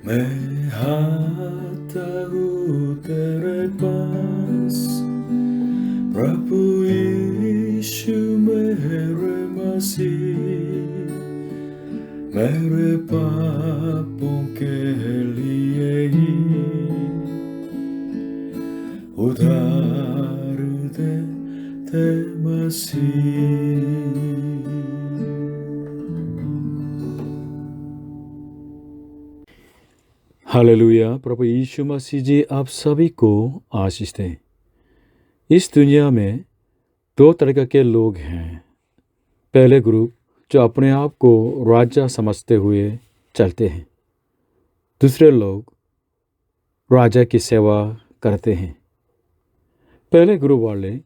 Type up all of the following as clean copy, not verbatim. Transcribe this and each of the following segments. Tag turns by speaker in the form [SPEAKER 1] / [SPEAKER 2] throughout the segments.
[SPEAKER 1] मैं आता हूँ तेरे पास, प्रभु यीशु मेरे मसीह, मेरे पापों के लिए ही उधार दे मसीह। हालेलुया। प्रभु यीशु मसीह जी आप सभी को आशीष दें। इस दुनिया में दो तरह के लोग हैं। पहले ग्रुप जो अपने आप को राजा समझते हुए चलते हैं, दूसरे लोग राजा की सेवा करते हैं। पहले ग्रुप वाले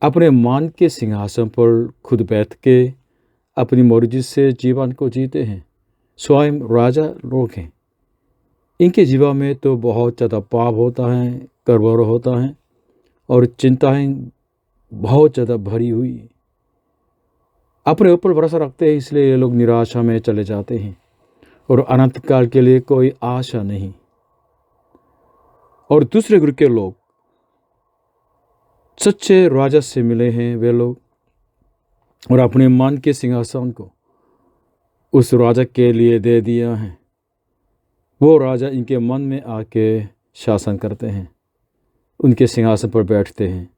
[SPEAKER 1] अपने मान के सिंहासन पर खुद बैठ के अपनी मर्जी से जीवन को जीते हैं, स्वयं राजा लोग हैं। इनके जीवन में तो बहुत ज़्यादा पाप होता है, गड़बड़ होता है और चिंताएं बहुत ज़्यादा भरी हुई। अपने ऊपर भरोसा रखते हैं, इसलिए ये लोग निराशा में चले जाते हैं और अनंत काल के लिए कोई आशा नहीं। और दूसरे ग्रुप के लोग सच्चे राजा से मिले हैं, वे लोग, और अपने मन के सिंहासन को उस राजा के लिए दे दिया है। वो राजा इनके मन में आके शासन करते हैं, उनके सिंहासन पर बैठते हैं।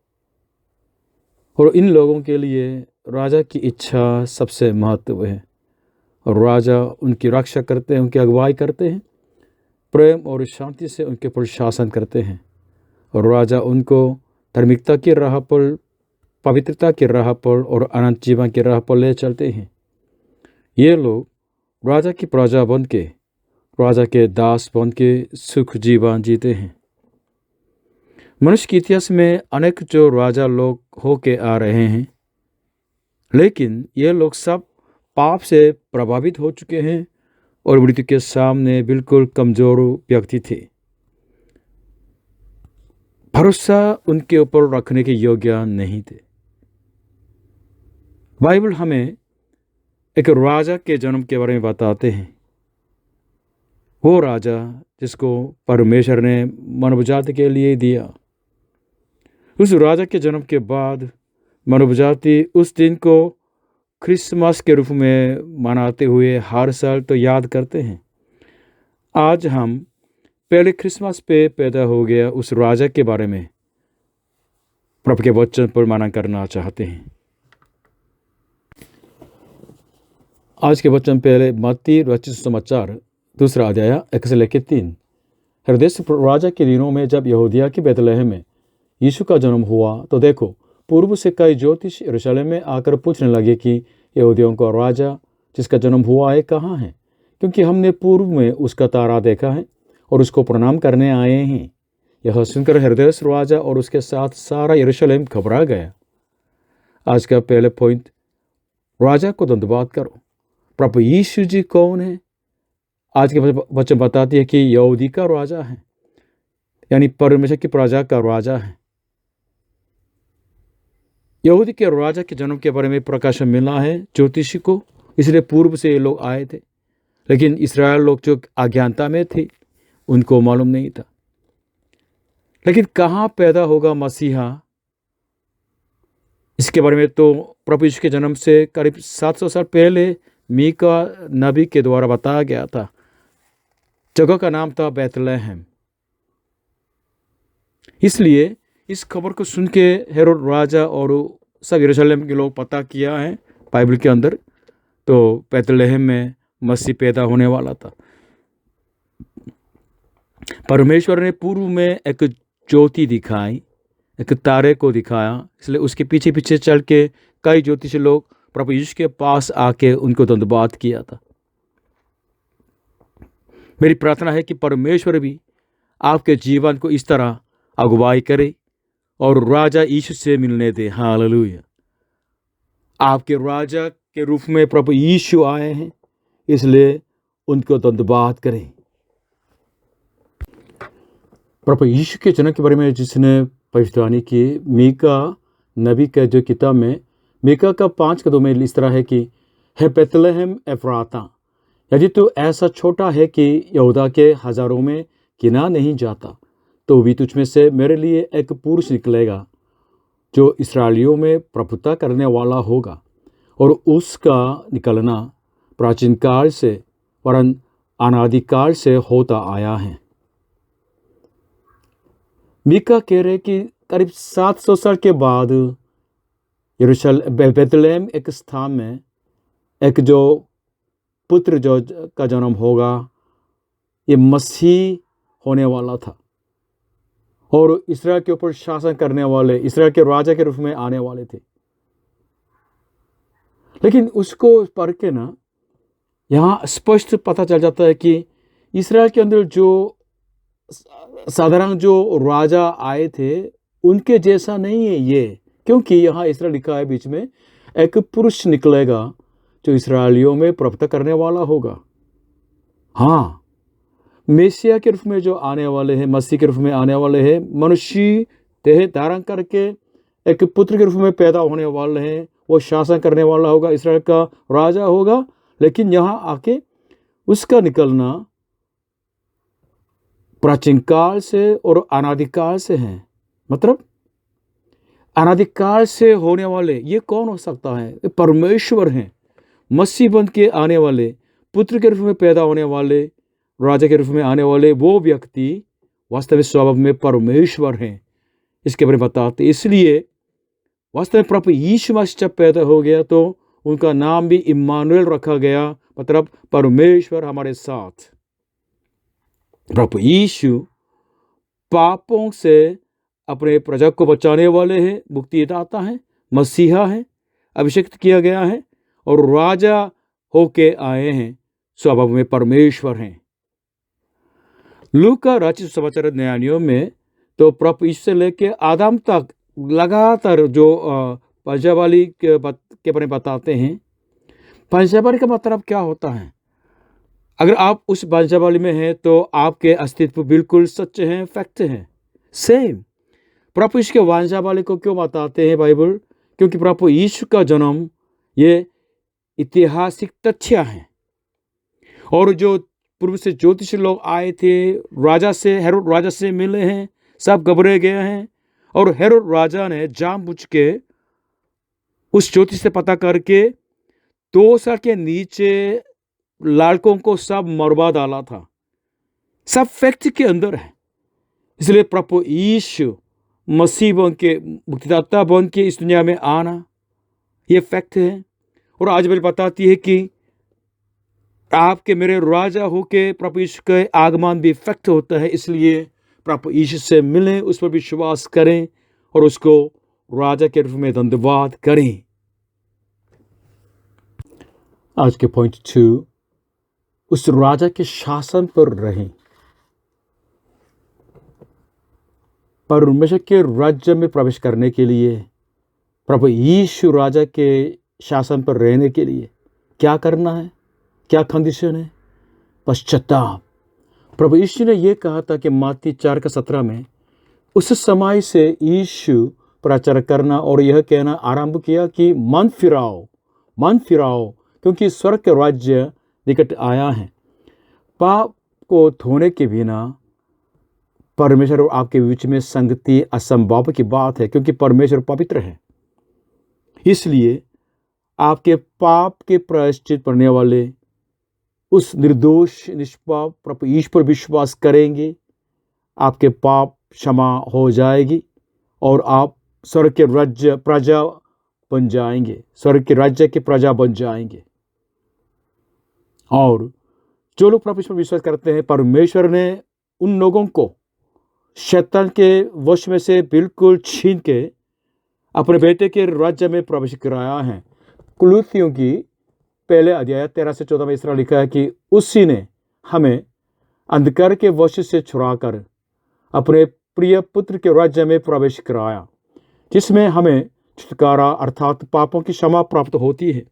[SPEAKER 1] और इन लोगों के लिए राजा की इच्छा सबसे महत्व है, और राजा उनकी रक्षा करते हैं, उनकी अगुवाई करते हैं, प्रेम और शांति से उनके पर शासन करते हैं। और राजा उनको धार्मिकता की राह पर, पवित्रता की राह पर और अनंत जीवन की राह पर ले चलते हैं। ये लोग राजा की प्रजा बन के, राजा के दास बन के सुख जीवन जीते हैं। मनुष्य के इतिहास में अनेक जो राजा लोग होके आ रहे हैं, लेकिन ये लोग सब पाप से प्रभावित हो चुके हैं और मृत्यु के सामने बिल्कुल कमजोर व्यक्ति थे। भरोसा उनके ऊपर रखने के योग्य नहीं थे। बाइबल हमें एक राजा के जन्म के बारे में बताते हैं। वो राजा जिसको परमेश्वर ने मानव जाति के लिए दिया। उस राजा के जन्म के बाद मानव जाति उस दिन को क्रिसमस के रूप में मनाते हुए हर साल तो याद करते हैं। आज हम पहले क्रिसमस पे पैदा हो गया उस राजा के बारे में प्रभु के वचन पर माना करना चाहते हैं। आज के वचन पहले मत्ती रचित समाचार 2 अध्याय 1 से लेकर 3। हेरोदेस राजा के दिनों में जब यहूदिया के बैतलहम में यीशु का जन्म हुआ, तो देखो, पूर्व से कई ज्योतिष यरूशलेम में आकर पूछने लगे कि यहूदियों का राजा जिसका जन्म हुआ है कहाँ है, क्योंकि हमने पूर्व में उसका तारा देखा है और उसको प्रणाम करने आए हैं। यह सुनकर हेरोदेस राजा और उसके साथ सारा यरूशलेम घबरा गया। आज का पहले पॉइंट, राजा को धन्यवाद करो। प्रभु यीशु जी कौन है? आज के वचन बताती है कि यहूदी का राजा है, यानी परमेश्वर की प्रजा का राजा है। यहूदी के राजा के जन्म के बारे में प्रकाशन मिला है ज्योतिषी को, इसलिए पूर्व से ये लोग आए थे। लेकिन इस्राएल लोग जो अज्ञानता में थे, उनको मालूम नहीं था। लेकिन कहाँ पैदा होगा मसीहा, इसके बारे में तो प्रभु यीशु के जन्म से करीब 700 साल पहले मीका नबी के द्वारा बताया गया था। जगह का नाम था बैतलहम। इसलिए इस खबर को सुन के हेरोद राजा और सब यरूशलेम के लोग पता किया है बाइबल के अंदर, तो बैतलहम में मसीह पैदा होने वाला था। परमेश्वर ने पूर्व में एक ज्योति दिखाई, एक तारे को दिखाया, इसलिए उसके पीछे पीछे चल के कई ज्योतिषी लोग प्रभु यीशु के पास आके उनको धन्यवाद किया था। मेरी प्रार्थना है कि परमेश्वर भी आपके जीवन को इस तरह अगुवाई करे और राजा यीशु से मिलने दे। हालेलुया। आपके राजा के रूप में प्रभु यीशु आए हैं, इसलिए उनको धन्यवाद करें। प्रभु यीशु के जन्म के बारे में जिसने भविष्यवाणी की, मीका नबी का जो किताब में मीका का 5 कदों में इस तरह है कि है बैतलहम एफ्राता, यदि तू ऐसा छोटा है कि यहूदा के हजारों में गिना नहीं जाता, तो भी तुझ में से मेरे लिए एक पुरुष निकलेगा जो इस्राएलियों में प्रभुता करने वाला होगा। और उसका निकलना प्राचीन काल से वरन अनादिकाल से होता आया है। मीका कह रहे कि करीब 700 साल के बाद बेथलेहम एक स्थान में एक जो पुत्र जो का जन्म होगा, ये मसीह होने वाला था और इस्राएल के ऊपर शासन करने वाले, इस्राएल के राजा के रूप में आने वाले थे। लेकिन उसको पढ़ के ना यहाँ स्पष्ट पता चल जाता है कि इस्राएल के अंदर जो साधारण जो राजा आए थे उनके जैसा नहीं है ये, क्योंकि यहाँ इस्राएल लिखा है बीच में एक पुरुष निकलेगा जो इसराइलियों में प्रभुता करने वाला होगा। हाँ, मेसिया के रूप में जो आने वाले हैं, मसीह के रूप में आने वाले हैं, मनुष्य देह धारण करके एक पुत्र के रूप में पैदा होने वाले हैं, वो शासन करने वाला होगा, इस्राएल का राजा होगा। लेकिन यहाँ आके उसका निकलना प्राचीन काल से और अनादिकाल से है। मतलब अनादिकाल से होने वाले ये कौन हो सकता है? ये परमेश्वर हैं। मसीह बन के आने वाले, पुत्र के रूप में पैदा होने वाले, राजा के रूप में आने वाले वो व्यक्ति वास्तविक स्वभाव में परमेश्वर हैं, इसके बारे में बताते। इसलिए वास्तव में प्रभु यीशु मसीह जब पैदा हो गया तो उनका नाम भी इम्मानुएल रखा गया, मतलब परमेश्वर हमारे साथ। प्रभु यीशु पापों से अपने प्रजा को बचाने वाले हैं, मुक्तिदाता हैं, मसीहा हैं, अभिषेक किया गया है और राजा होके आए हैं, स्वभाव में परमेश्वर हैं। लूका रचित समाचार न्यायों में तो प्रभु यीशु से लेके आदम तक लगातार जो पंचावली के बारे में बताते हैं। पंचावली का मतलब क्या होता है? अगर आप उस पंचावली में हैं तो आपके अस्तित्व बिल्कुल सच्चे हैं, फैक्ट हैं, सेम। प्रभु यीशु के वंशावली को क्यों बताते हैं बाइबल? क्योंकि प्रभु यीशु का जन्म ये ऐतिहासिक तथ्य है। और जो पूर्व से ज्योतिषी लोग आए थे, हेरोद राजा से मिले हैं, सब घबरे गए हैं और हेरोद राजा ने जानबूझ के उस ज्योतिष से पता करके 2 साल के नीचे लड़कों को सब मरवा डाला था। सब फैक्ट के अंदर है। इसलिए प्रभु यीशु मसीह बन के, मुक्तिदाता बन के इस दुनिया में आना ये फैक्ट है। और आज बाइबल बताती है कि आपके मेरे राजा होके प्रभु यीशु का आगमन भी फैक्ट होता है। इसलिए प्रभु यीशु से मिलें, उस पर विश्वास करें और उसको राजा के रूप में धन्यवाद करें। आज के पॉइंट 2, उस राजा के शासन पर रहें। परमेश्वर के राज्य में प्रवेश करने के लिए, प्रभु यीशु राजा के शासन पर रहने के लिए क्या करना है, क्या कंडीशन है? पश्चाताप। प्रभु यीशु ने यह कहा था कि मत्ती 4:17 में, उस समय से यीशु प्रचार करना और यह कहना आरंभ किया कि मन फिराओ, क्योंकि स्वर्ग के राज्य निकट आया है। पाप को धोने के बिना परमेश्वर और आपके बीच में संगति असंभव की बात है, क्योंकि परमेश्वर पवित्र है। इसलिए आपके पाप के प्रायश्चित करने वाले उस निर्दोष निष्पाप प्रभु यीशु पर विश्वास करेंगे, आपके पाप क्षमा हो जाएगी और आप स्वर्ग के राज्य प्रजा बन जाएंगे, स्वर्ग के राज्य के प्रजा बन जाएंगे। और जो लोग प्रभु यीशु पर विश्वास करते हैं, परमेश्वर ने उन लोगों को शैतान के वश में से बिल्कुल छीन के अपने बेटे के राज्य में प्रवेश कराया है। कुलुथियों की पहले अध्याय 13 से 14 में इस तरह लिखा है कि उसी ने हमें अंधकार के वश से छुड़ाकर अपने प्रिय पुत्र के राज्य में प्रवेश कराया, जिसमें हमें छुटकारा अर्थात पापों की क्षमा प्राप्त होती है।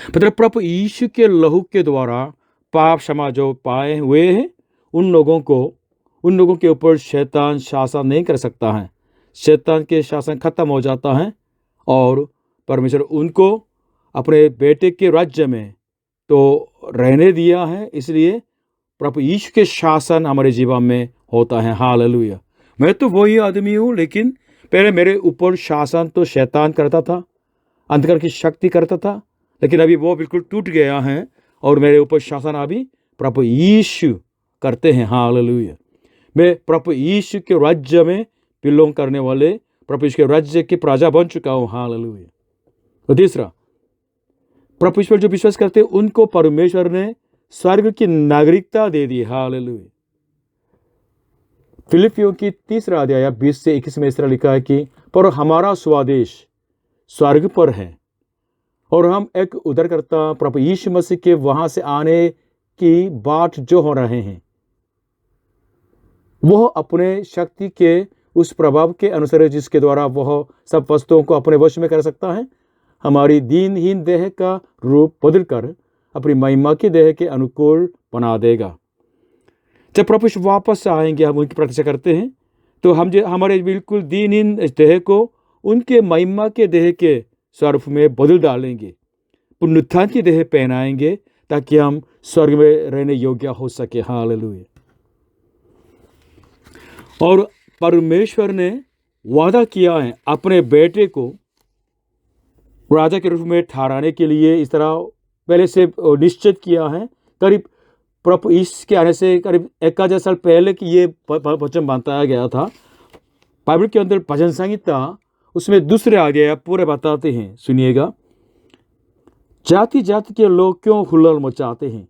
[SPEAKER 1] मतलब प्रभु यीशु के लहू के द्वारा पाप क्षमा जो पाए हुए हैं, उन लोगों के ऊपर शैतान शासन नहीं कर सकता है। शैतान के शासन खत्म हो जाता है और परमेश्वर उनको अपने बेटे के राज्य में, तो तो रहने दिया है, इसलिए प्रभु यीशु के शासन हमारे जीवन में होता है। हालेलुया। मैं तो वही आदमी हूँ, लेकिन पहले मेरे ऊपर शासन तो शैतान करता था, अंधकार की शक्ति करता था, लेकिन अभी वो बिल्कुल टूट गया है और मेरे ऊपर शासन अभी प्रभु यीशु करते हैं। हालेलुया। मैं प्रभु यीशु के राज्य में बिलोंग करने वाले प्रभु यीशु के राज्य की प्रजा बन चुका हूँ। हालेलुया। तो तीसरा, प्रभु यीशु पर जो विश्वास करते हैं उनको परमेश्वर ने स्वर्ग की नागरिकता दे दी। हालेलुया। फिलिपियों की 3 अध्याय 20 से 21 में इस तरह लिखा है कि पर हमारा स्वदेश स्वर्ग पर है और हम एक उद्धारकर्ता प्रभु यीशु मसीह के वहां से आने की बाट जो हो रहे हैं, वह अपने शक्ति के उस प्रभाव के अनुसार जिसके द्वारा वह सब वस्तुओं को अपने वश में कर सकता है, हमारी दीनहीन देह का रूप बदलकर अपनी महिमा की देह के अनुकूल बना देगा। जब प्रभु यीशु वापस आएंगे, हम उनकी प्रतीक्षा करते हैं, तो हम हमारे बिल्कुल दीनहीन देह को उनके महिमा के देह के स्वरूप में बदल डालेंगे, पुनरुत्थान की देह पहनाएंगे, ताकि हम स्वर्ग में रहने योग्य हो सके। हालेलुया। और परमेश्वर ने वादा किया है अपने बेटे को राजा के रूप में ठहराने के लिए, इस तरह पहले से निश्चित किया है। करीब प्रभु यीशु के आने से करीब 1000 साल पहले की ये वचन बताया गया था। बाइबल के अंदर भजन संहिता उसमें 2 अध्याय पूरे बताते हैं, सुनिएगा। जाति जाति के लोग क्यों हुल्लड़ मचाते हैं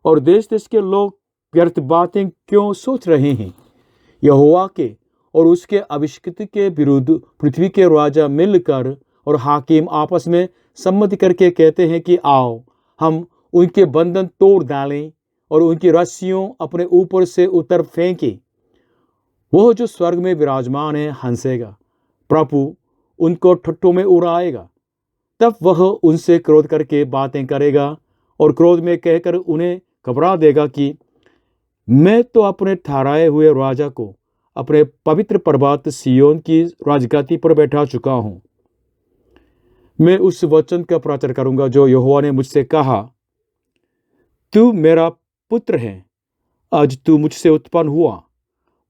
[SPEAKER 1] और देश देश के लोग व्यर्थ बातें क्यों सोच रहे हैं। यहोवा के और उसके अभिषिक्त के विरुद्ध पृथ्वी के राजा मिलकर और हाकिम आपस में सम्मति करके कहते हैं कि आओ हम उनके बंधन तोड़ डालें और उनकी रस्सियों अपने ऊपर से उतर फेंकें। वह जो स्वर्ग में विराजमान है हंसेगा, प्रभु उनको ठट्ठों में उड़ाएगा। तब वह उनसे क्रोध करके बातें करेगा और क्रोध में कहकर उन्हें घबरा देगा कि मैं तो अपने ठहराए हुए राजा को अपने पवित्र पर्वत सिय्योन की राजगद्दी पर बैठा चुका हूं। मैं उस वचन का प्रचार करूंगा जो यहोवा ने मुझसे कहा, तू मेरा पुत्र है, आज तू मुझसे उत्पन्न हुआ।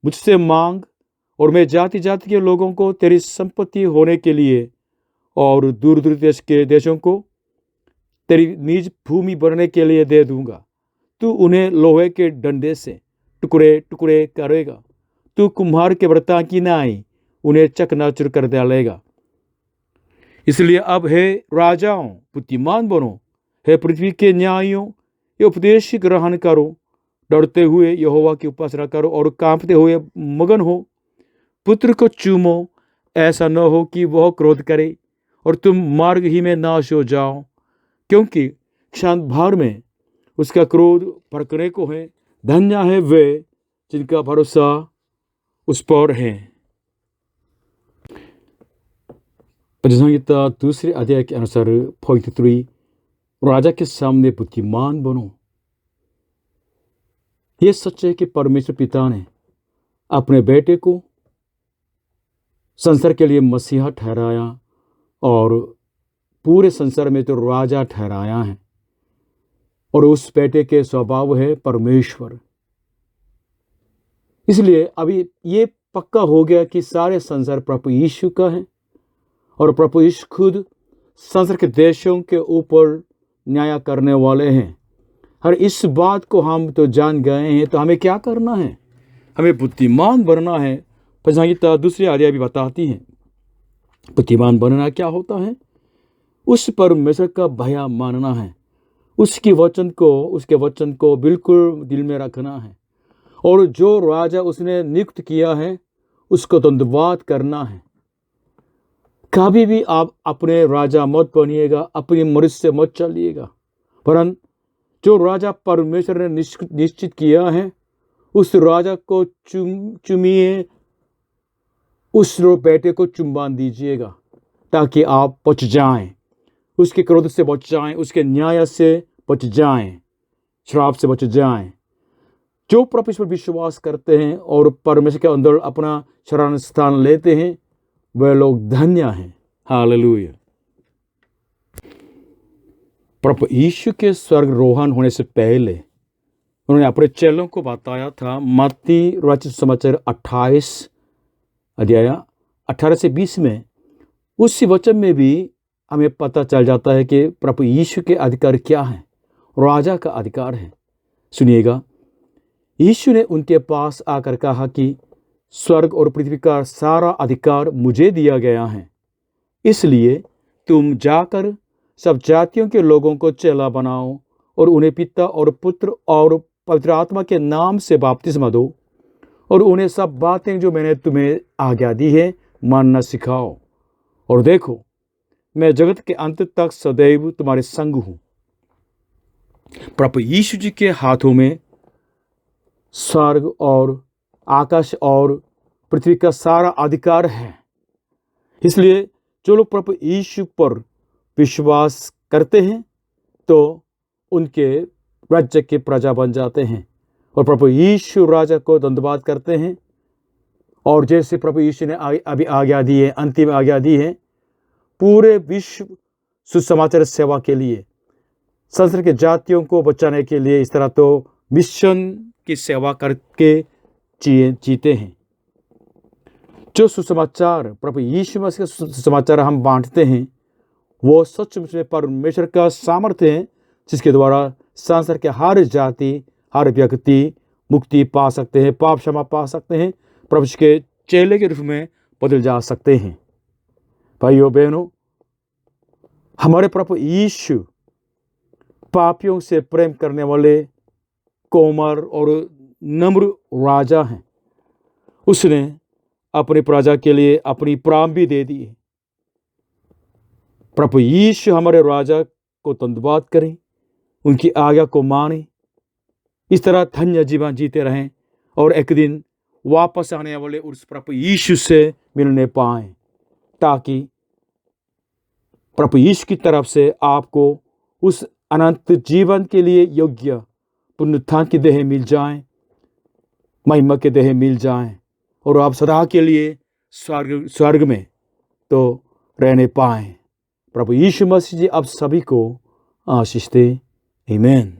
[SPEAKER 1] मुझसे मांग और मैं जाति जाति के लोगों को तेरी संपत्ति होने के लिए और दूर दूर देश के देशों को तेरी निज भूमि बनने के लिए दे दूंगा। तू उन्हें लोहे के डंडे से टुकड़े टुकड़े करेगा। तू कुम्हार के वृत्तांत की नाई उन्हें चकनाचूर कर डालेगा। इसलिए अब हे राजाओं बुद्धिमान बनो, हे पृथ्वी के न्यायियों ये उपदेश ग्रहण करो। डरते हुए यहोवा की उपासना करो और कांपते हुए मगन हो। पुत्र को चूमो, ऐसा न हो कि वह क्रोध करे और तुम मार्ग ही में नाश हो जाओ, क्योंकि क्षण भर में उसका क्रोध भड़कने को है। धन्य है वे जिनका भरोसा उस पर है। भजन संहिता 2 अध्याय के अनुसार 43, राजा के सामने बुद्धिमान बनो। यह सच है कि परमेश्वर पिता ने अपने बेटे को संसार के लिए मसीहा ठहराया और पूरे संसार में तो राजा ठहराया है, और उस बेटे के स्वभाव है परमेश्वर। इसलिए अभी ये पक्का हो गया कि सारे संसार प्रभु यीशु का है और प्रभु यीशु खुद संसार के देशों के ऊपर न्याय करने वाले हैं। हर इस बात को हम तो जान गए हैं, तो हमें क्या करना है? हमें बुद्धिमान बनना है। भजन संहिता 2 अध्याय भी बताती है बुद्धिमान बनना क्या होता है। उस परमेश्वर का भय मानना है, उसके वचन को बिल्कुल दिल में रखना है, और जो राजा उसने नियुक्त किया है उसको धन्यवाद करना है। कभी भी आप अपने राजा मत बनिएगा, अपनी मर्जी से मत चलिएगा, परंतु जो राजा परमेश्वर ने निश्चित किया है उस राजा को चुमिए, उस बेटे को चुम्बन दीजिएगा, ताकि आप बच जाएं, उसके क्रोध से बच जाएं, उसके न्याय से बच जाएं, श्राप से बच जाएं। जो परमेश्वर पर विश्वास करते हैं और परमेश्वर के अंदर अपना शरण स्थान लेते हैं, वे लोग धन्य हैं। हालेलुया। प्रभु यीशु के स्वर्गारोहण होने से पहले उन्होंने अपने चेलों को बताया था। मत्ती रचित समाचार 28 अध्याय 18 से 20 में, उसी वचन में भी हमें पता चल जाता है कि प्रभु यीशु के अधिकार क्या है। राजा का अधिकार है। सुनिएगा, यीशु ने उनके पास आकर कहा कि स्वर्ग और पृथ्वी का सारा अधिकार मुझे दिया गया है, इसलिए तुम जाकर सब जातियों के लोगों को चेला बनाओ और उन्हें पिता और पुत्र और पवित्र आत्मा के नाम से बपतिस्मा दो और उन्हें सब बातें जो मैंने तुम्हें आज्ञा दी है मानना सिखाओ। और देखो, मैं जगत के अंत तक सदैव तुम्हारे संग हूं। प्रभु यीशु जी के हाथों में स्वर्ग और आकाश और पृथ्वी का सारा अधिकार है। इसलिए जो लोग प्रभु यीशु पर विश्वास करते हैं तो उनके राज्य के प्रजा बन जाते हैं और प्रभु यीशु राजा को धन्यवाद करते हैं। और जैसे प्रभु यीशु ने अभी आज्ञा दी है, अंतिम आज्ञा दी है पूरे विश्व सुसमाचार सेवा के लिए, संसार के जातियों को बचाने के लिए, इस तरह तो मिशन की सेवा करके जीते हैं। जो सुसमाचार प्रभु यीशु मसीह का सुसमाचार हम बांटते हैं वो सचमुच में परमेश्वर का सामर्थ्य है, जिसके द्वारा संसार के हर जाति, हर व्यक्ति मुक्ति पा सकते हैं, पाप क्षमा पा सकते हैं, प्रभु के चेले के रूप में बदल जा सकते हैं। भाइयों बहनों, हमारे प्रभु यीशु पापियों से प्रेम करने वाले कोमल और नम्र राजा हैं। उसने अपनी प्रजा के लिए अपनी प्राण भी दे दी है। प्रभु यीशु हमारे राजा को धन्यवाद करें, उनकी आज्ञा को माने, इस तरह धन्य जीवन जीते रहें और एक दिन वापस आने वाले उस प्रभु यीशु से मिलने पाएं, ताकि प्रभु यीशु की तरफ से आपको उस अनंत जीवन के लिए योग्य पुनरुत्थान की देह मिल जाए, महिमा के देह मिल जाए और आप सदा के लिए स्वर्ग में तो रहने पाएं। प्रभु यीशु मसीह जी आप सभी को आशीष दे। आमीन।